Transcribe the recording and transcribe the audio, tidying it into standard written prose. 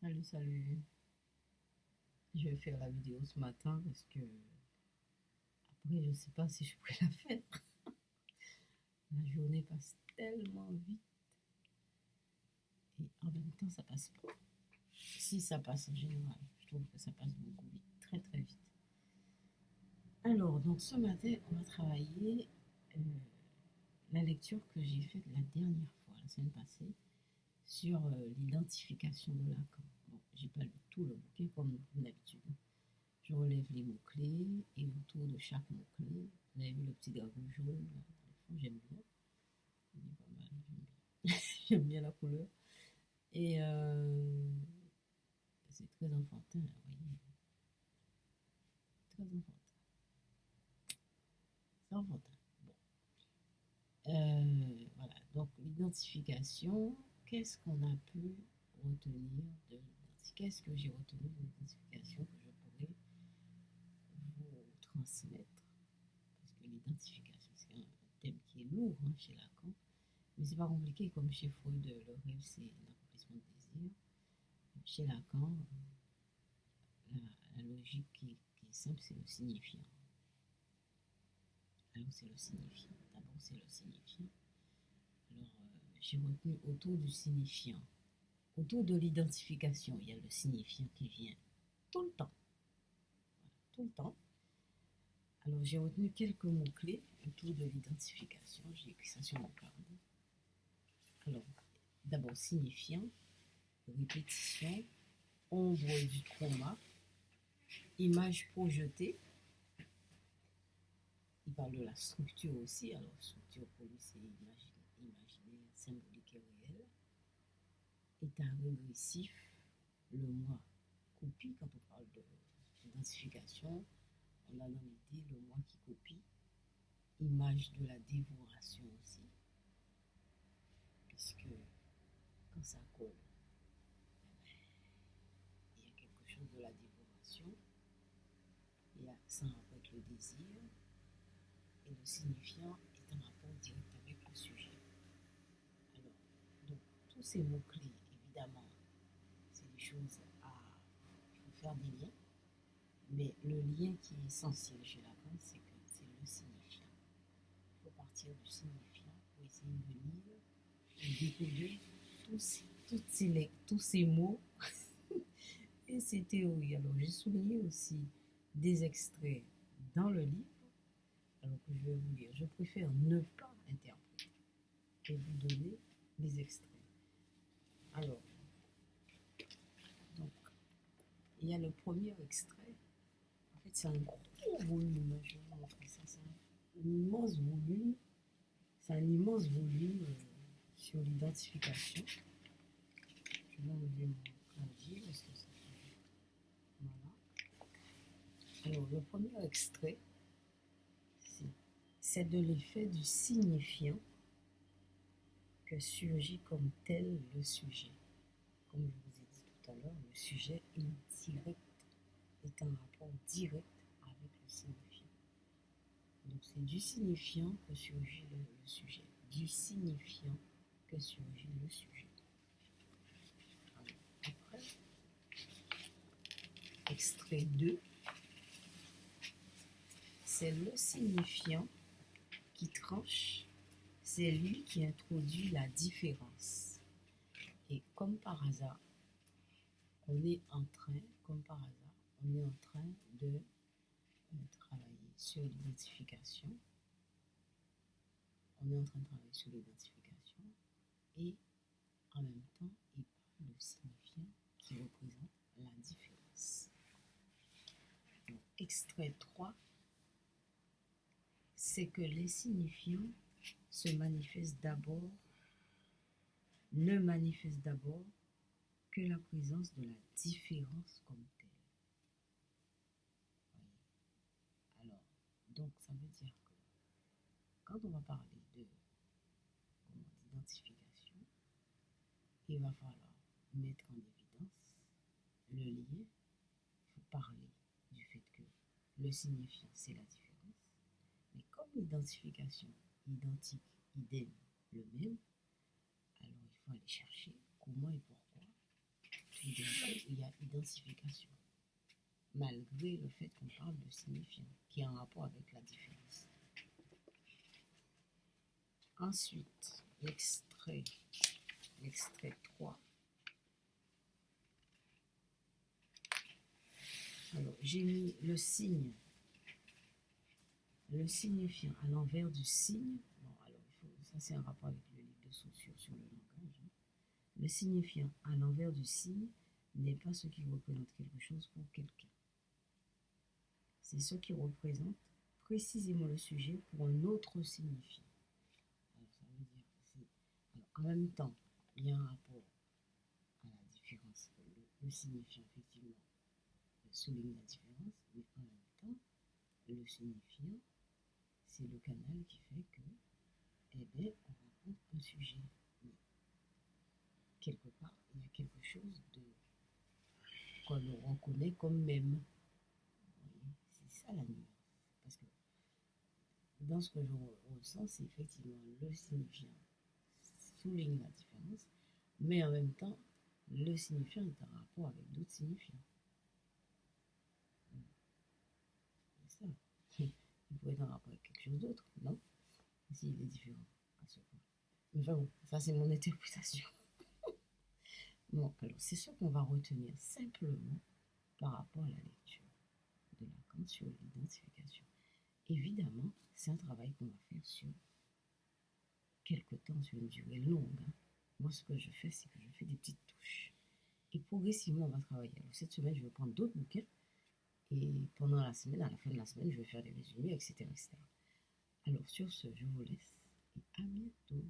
Salut, salut. Je vais faire la vidéo ce matin parce que après, je ne sais pas si je pourrais la faire. La journée passe tellement vite et en même temps, ça passe pas. Si ça passe en général, je trouve que ça passe beaucoup vite, très très vite. Alors, donc ce matin, on va travailler euh, la lecture que j'ai faite la dernière fois, la semaine passée, sur l'identification de Lacan. Bon, j'ai pas lu tout le bouquin comme d'habitude. Je relève les mots-clés et autour de chaque mot-clé, vous avez vu le petit drapeau jaune, là, j'aime bien. Il est pas mal, j'aime bien. J'aime bien la couleur. Et c'est très enfantin, là, vous voyez. Très enfantin. C'est enfantin. Bon. Voilà. Donc, l'identification, qu'est-ce qu'on a pu retenir de l'identification? Qu'est-ce que j'ai retenu de l'identification que je pourrais vous transmettre? Parce que l'identification, c'est un thème qui est lourd hein, chez Lacan. Mais c'est pas compliqué comme chez Freud, le rêve c'est l'accomplissement de désir. Chez Lacan, la logique qui est simple, c'est le signifiant. Alors c'est le signifiant. D'abord c'est le signifiant. Alors j'ai retenu autour du signifiant. Autour de l'identification, il y a le signifiant qui vient tout le temps. Voilà, tout le temps. Alors j'ai retenu quelques mots-clés autour de l'identification. J'ai écrit ça sur mon carnet. Alors, d'abord signifiant, répétition, ombre du trauma, image projetée. Il parle de la structure aussi. Alors, structure pour lui, c'est imaginaire, symbolique et réel. État régressif, le moi copie. Quand on parle d'identification, on a dans l'idée le moi qui copie. Image de la dévoration aussi, puisque quand ça colle, il y a quelque chose de la dévoration. Il y a ça en rapport avec le désir. Et le signifiant est en rapport direct avec le sujet. Alors, donc, tous ces mots-clés, évidemment, c'est des choses à il faut faire des liens, mais le lien qui est essentiel chez Lacan, c'est que c'est le signifiant. Il faut partir du signifiant pour essayer de lire et découvrir tous ces mots et ces théories. Alors, j'ai souligné aussi des extraits dans le livre, alors que je vais vous lire. Je préfère ne pas interpréter et vous donner des extraits. Alors, donc, il y a le premier extrait. En fait, c'est un gros volume. Je vais vous montrer ça. C'est un immense volume. C'est un immense volume sur l'identification. Je vais enlever mon clavier parce que ça fait. Voilà. Alors, le premier extrait, c'est de l'effet du signifiant que surgit comme tel le sujet. Comme je vous ai dit tout à l'heure, le sujet est en rapport direct avec le signifiant. Donc c'est du signifiant que surgit le sujet. Du signifiant que surgit le sujet. Alors, après, extrait 2, c'est le signifiant qui tranche, c'est lui qui introduit la différence. Et comme par hasard, on est en train, comme par hasard, on est en train de travailler sur l'identification. On est en train de travailler sur l'identification et en même temps, il parle de signifiant qui représente la différence. Donc, extrait 3, c'est que les signifiants se manifestent d'abord, ne manifestent d'abord que la présence de la différence comme telle. Alors, donc ça veut dire que quand on va parler d'identification, il va falloir mettre en évidence le lien. Il faut parler du fait que le signifiant, c'est la différence. Mais comme l'identification, identique, idem, le même, alors il faut aller chercher comment et pourquoi tout d'un coup il y a identification, malgré le fait qu'on parle de signifiant, qui est en rapport avec la différence. Ensuite, l'extrait 3. Alors, j'ai mis le signe, le signifiant à l'envers du signe. Bon, alors, ça c'est un rapport avec le livre de Saussure sur le langage. Le signifiant à l'envers du signe n'est pas ce qui représente quelque chose pour quelqu'un. C'est ce qui représente précisément le sujet pour un autre signifiant. Alors, ça veut dire en même temps, il y a un rapport à la différence. Le signifiant, effectivement, souligne la différence, mais en même temps, le signifiant, c'est le canal qui fait que, eh bien, on rencontre un sujet. Mais quelque part, il y a quelque chose de qu'on reconnaît comme même. C'est ça la nuance. Parce que dans ce que je ressens, c'est effectivement le signifiant souligne la différence, mais en même temps, le signifiant est en rapport avec d'autres signifiants. C'est ça. Il pourrait être en rapport avec quelque chose d'autre, non? S'il est différent à ce point. Enfin bon, ça c'est mon interprétation. Bon, alors c'est ce qu'on va retenir simplement par rapport à la lecture de Lacan sur l'identification. Évidemment, c'est un travail qu'on va faire sur quelque temps, sur une durée longue. Moi, ce que je fais, c'est que je fais des petites touches. Et progressivement, on va travailler. Alors, cette semaine, je vais prendre d'autres bouquins. Et pendant la semaine, à la fin de la semaine, je vais faire des résumés, etc., etc. Alors, sur ce, je vous laisse. Et à bientôt.